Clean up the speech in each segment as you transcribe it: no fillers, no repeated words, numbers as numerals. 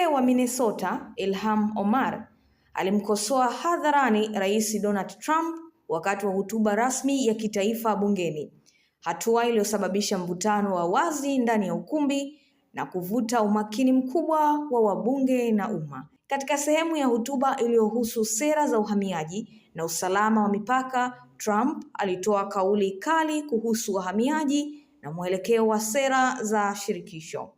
Mbunge wa Minnesota, Ilhan Omar, alimkosoa hadharani Rais Donald Trump wakati wa hotuba rasmi ya kitaifa bungeni, hatua iliyosababisha mvutano wa wazi ndani ya ukumbi na kuvuta umakini mkubwa wa wabunge na umma. Katika sehemu ya hotuba iliyohusu sera za uhamiaji na usalama wa mipaka, Trump alitoa kauli kali kuhusu wahamiaji na mwelekeo wa sera za shirikisho.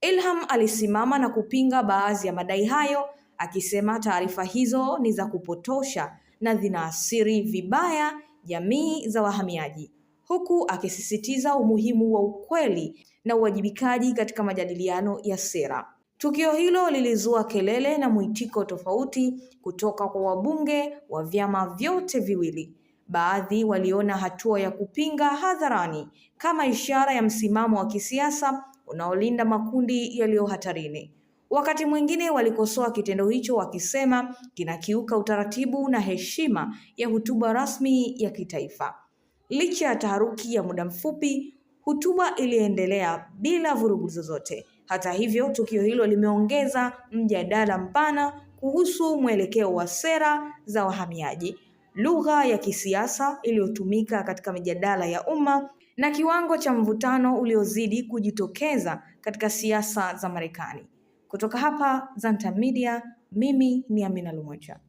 Ilhan alisimama na kupinga baadhi ya madai hayo, akisema taarifa hizo ni za kupotosha na zinaathiri vibaya jamii za wahamiaji, huku akisisitiza umuhimu wa ukweli na uwajibikaji katika majadiliano ya sera. Tukio hilo lilizua kelele na mwitiko tofauti kutoka kwa wabunge wa vyama vyote viwili. Baadhi waliona hatua ya kupinga hadharani kama ishara ya msimamo wa kisiasa unaolinda makundi yaliyo hatarini. Wakati mwingine walikosoa kitendo hicho wakisema kinakiuka utaratibu na heshima ya hotuba rasmi ya kitaifa. Licha ya taharuki ya muda mfupi, hotuba iliendelea bila vurugu zozote. Hata hivyo, tukio hilo limeongeza mjadala mpana kuhusu mwelekeo wa sera za wahamiaji, lugha ya kisiasa iliyotumika katika mijadala ya umma na kiwango cha mvutano uliozidi kujitokeza katika siasa za Marekani. Kutoka hapa Zantime Media, mimi ni Amina Lumoja.